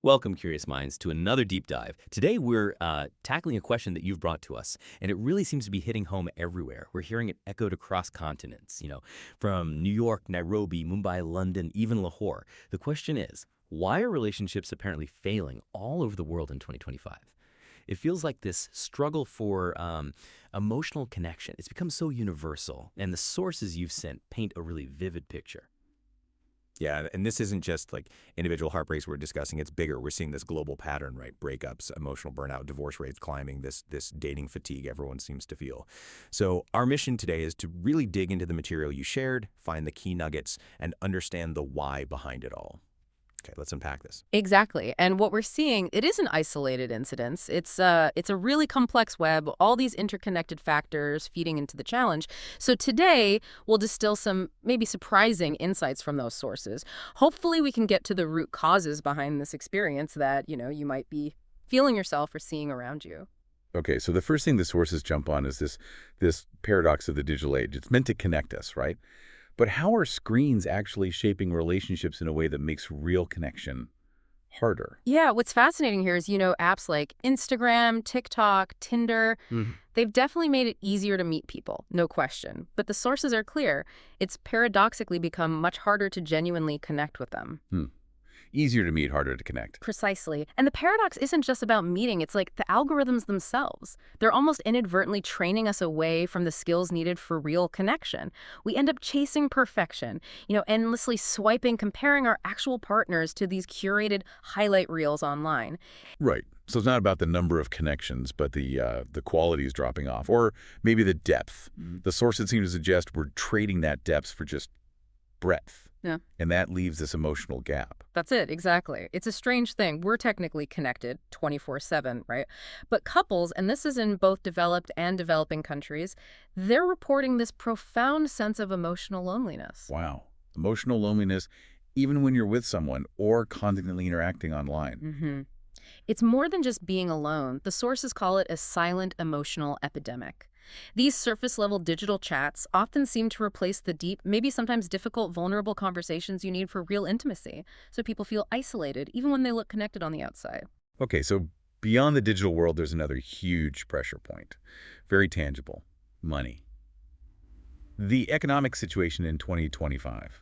Welcome, Curious Minds, to another deep dive. Today, we're tackling a question that you've brought to us, and it really seems to be hitting home everywhere. We're hearing it echoed across continents, from New York, Nairobi, Mumbai, London, even Lahore. The question is, why are relationships apparently failing all over the world in 2025? It feels like this struggle for emotional connection. It's become so universal, and the sources you've sent paint a really vivid picture. Yeah, and this isn't just like individual heartbreaks we're discussing. It's bigger. We're seeing this global pattern, right? Breakups, emotional burnout, divorce rates climbing, this dating fatigue everyone seems to feel. So our mission today is to really dig into the material you shared, find the key nuggets, and understand the why behind it all. Okay, let's unpack this. Exactly. And what we're seeing, it isn't isolated incidents. It's a really complex web, all these interconnected factors feeding into the challenge. So today, we'll distill some maybe surprising insights from those sources. Hopefully, we can get to the root causes behind this experience that, you might be feeling yourself or seeing around you. Okay, so the first thing the sources jump on is this paradox of the digital age. It's meant to connect us, right? But how are screens actually shaping relationships in a way that makes real connection harder? Yeah, what's fascinating here is, apps like Instagram, TikTok, Tinder, they've definitely made it easier to meet people, no question. But the sources are clear. It's paradoxically become much harder to genuinely connect with them. Easier to meet, harder to connect. Precisely. And the paradox isn't just about meeting. It's like the algorithms themselves. They're almost inadvertently training us away from the skills needed for real connection. We end up chasing perfection, endlessly swiping, comparing our actual partners to these curated highlight reels online. Right. So it's not about the number of connections, but the quality is dropping off, or maybe the depth. The sources seem to suggest we're trading that depth for just breadth. Yeah. And that leaves this emotional gap. That's it, exactly. It's a strange thing. We're technically connected 24/7, right? But couples, and this is in both developed and developing countries, they're reporting this profound sense of emotional loneliness. Wow. Emotional loneliness, even when you're with someone or constantly interacting online. It's more than just being alone. The sources call it a silent emotional epidemic. These surface-level digital chats often seem to replace the deep, maybe sometimes difficult, vulnerable conversations you need for real intimacy, so people feel isolated, even when they look connected on the outside. Okay, so beyond the digital world, there's another huge pressure point. Very tangible. Money. The economic situation in 2025.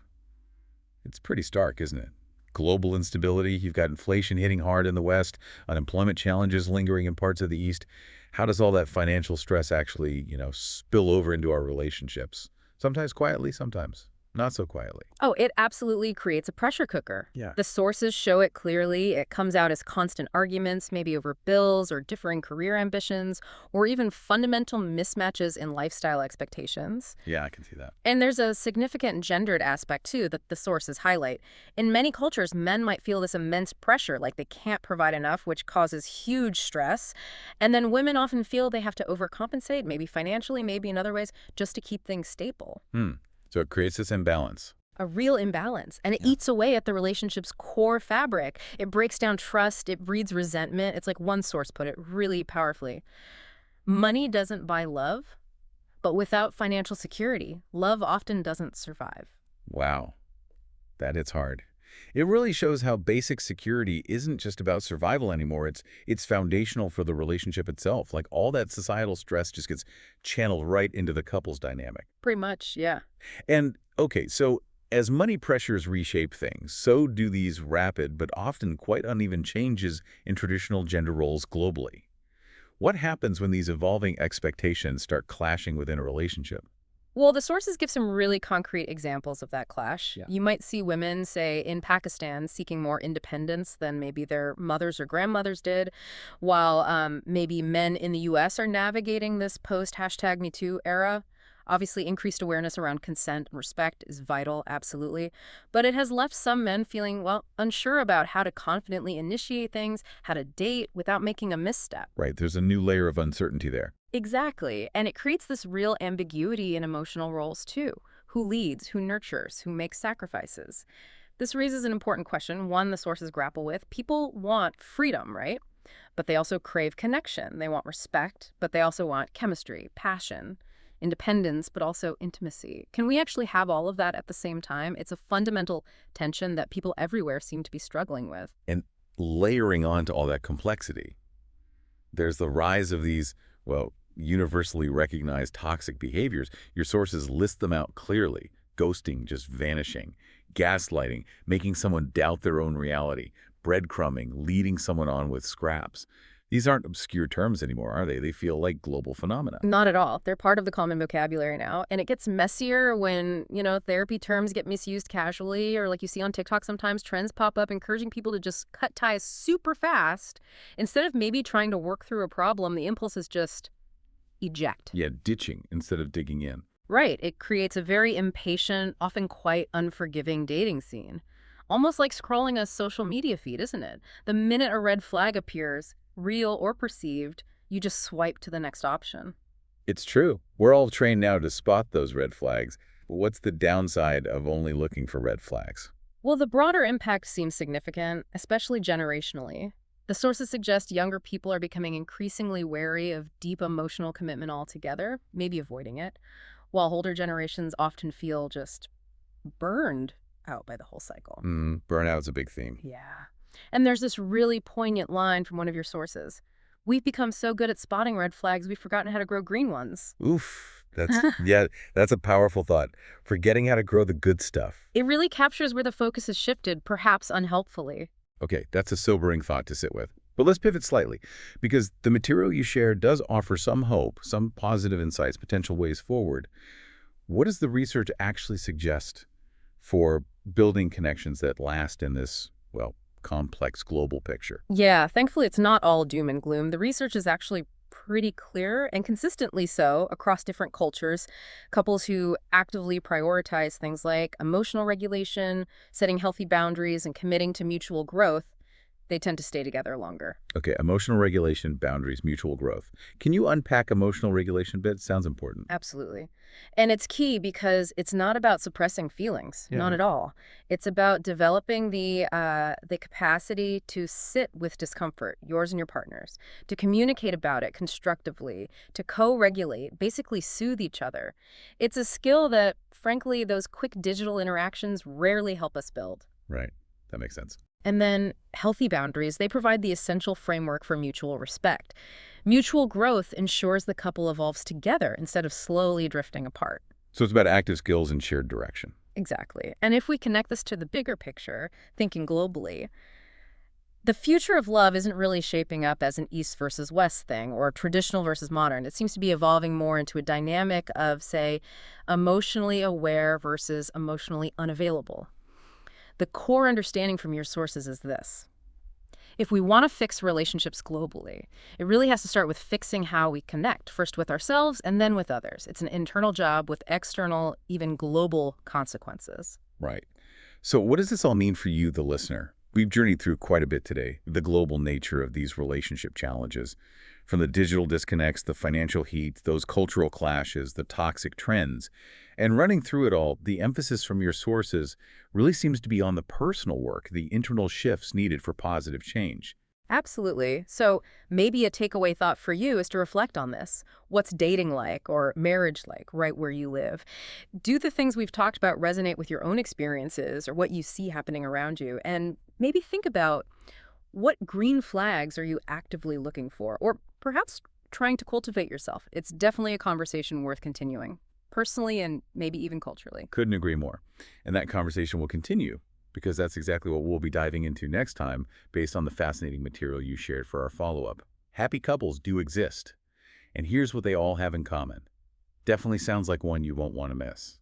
It's pretty stark, isn't it? Global instability, you've got inflation hitting hard in the West, unemployment challenges lingering in parts of the East. How does all that financial stress actually, spill over into our relationships? Sometimes quietly, sometimes not so quietly. Oh, it absolutely creates a pressure cooker. Yeah. The sources show it clearly. It comes out as constant arguments, maybe over bills or differing career ambitions, or even fundamental mismatches in lifestyle expectations. Yeah, I can see that. And there's a significant gendered aspect, too, that the sources highlight. In many cultures, men might feel this immense pressure, like they can't provide enough, which causes huge stress. And then women often feel they have to overcompensate, maybe financially, maybe in other ways, just to keep things stable. So it creates this imbalance. A real imbalance. And it eats away at the relationship's core fabric. It breaks down trust. It breeds resentment. It's like one source put it really powerfully. Money doesn't buy love, but without financial security, love often doesn't survive. Wow, that hits hard. It really shows how basic security isn't just about survival anymore. It's foundational for the relationship itself. Like all that societal stress just gets channeled right into the couple's dynamic. Pretty much, yeah. And okay, so as money pressures reshape things, so do these rapid but often quite uneven changes in traditional gender roles globally. What happens when these evolving expectations start clashing within a relationship? Well, the sources give some really concrete examples of that clash. Yeah. You might see women, say, in Pakistan, seeking more independence than maybe their mothers or grandmothers did, while maybe men in the U.S. are navigating this post-#MeToo era. Obviously, increased awareness around consent and respect is vital, absolutely. But it has left some men feeling, well, unsure about how to confidently initiate things, how to date without making a misstep. Right, there's a new layer of uncertainty there. Exactly. And it creates this real ambiguity in emotional roles, too. Who leads, who nurtures, who makes sacrifices? This raises an important question, one the sources grapple with. People want freedom, right? But they also crave connection. They want respect, but they also want chemistry, passion, independence, but also intimacy. Can we actually have all of that at the same time? It's a fundamental tension that people everywhere seem to be struggling with. And layering onto all that complexity, there's the rise of these, well, universally recognized toxic behaviors. Your sources list them out clearly. Ghosting, just vanishing, gaslighting, making someone doubt their own reality, breadcrumbing, leading someone on with scraps. These aren't obscure terms anymore, are they? They feel like global phenomena. Not at all. They're part of the common vocabulary now. And it gets messier when, therapy terms get misused casually, or like you see on TikTok sometimes, trends pop up encouraging people to just cut ties super fast. Instead of maybe trying to work through a problem, the impulse is just eject. Yeah, ditching instead of digging in. Right. It creates a very impatient, often quite unforgiving dating scene. Almost like scrolling a social media feed, isn't it? The minute a red flag appears, real or perceived, you just swipe to the next option. It's true. We're all trained now to spot those red flags. But what's the downside of only looking for red flags? Well, the broader impact seems significant, especially generationally. The sources suggest younger people are becoming increasingly wary of deep emotional commitment altogether, maybe avoiding it, while older generations often feel just burned out by the whole cycle. Burnout's a big theme. Yeah. And there's this really poignant line from one of your sources. We've become so good at spotting red flags, we've forgotten how to grow green ones. Oof. That's a powerful thought. Forgetting how to grow the good stuff. It really captures where the focus has shifted, perhaps unhelpfully. Okay, that's a sobering thought to sit with. But let's pivot slightly, because the material you share does offer some hope, some positive insights, potential ways forward. What does the research actually suggest for building connections that last in this, well, complex global picture? Yeah, thankfully it's not all doom and gloom. The research is actually pretty clear, and consistently so, across different cultures. Couples who actively prioritize things like emotional regulation, setting healthy boundaries, and committing to mutual growth, they tend to stay together longer. Okay, emotional regulation, boundaries, mutual growth. Can you unpack emotional regulation a bit? Sounds important. Absolutely. And it's key because it's not about suppressing feelings, not at all. It's about developing the capacity to sit with discomfort, yours and your partner's, to communicate about it constructively, to co-regulate, basically soothe each other. It's a skill that, frankly, those quick digital interactions rarely help us build. Right. That makes sense. And then healthy boundaries, they provide the essential framework for mutual respect. Mutual growth ensures the couple evolves together instead of slowly drifting apart. So it's about active skills and shared direction. Exactly. And if we connect this to the bigger picture, thinking globally, the future of love isn't really shaping up as an East versus West thing or traditional versus modern. It seems to be evolving more into a dynamic of, say, emotionally aware versus emotionally unavailable. The core understanding from your sources is this. If we want to fix relationships globally, it really has to start with fixing how we connect, first with ourselves and then with others. It's an internal job with external, even global consequences. Right. So what does this all mean for you, the listener? We've journeyed through quite a bit today, the global nature of these relationship challenges, from the digital disconnects, the financial heat, those cultural clashes, the toxic trends. And running through it all, the emphasis from your sources really seems to be on the personal work, the internal shifts needed for positive change. Absolutely. So maybe a takeaway thought for you is to reflect on this. What's dating like or marriage like right where you live? Do the things we've talked about resonate with your own experiences or what you see happening around you? And maybe think about what green flags are you actively looking for, or perhaps trying to cultivate yourself. It's definitely a conversation worth continuing, personally and maybe even culturally. Couldn't agree more. And that conversation will continue, because that's exactly what we'll be diving into next time based on the fascinating material you shared for our follow-up. Happy couples do exist. And here's what they all have in common. Definitely sounds like one you won't want to miss.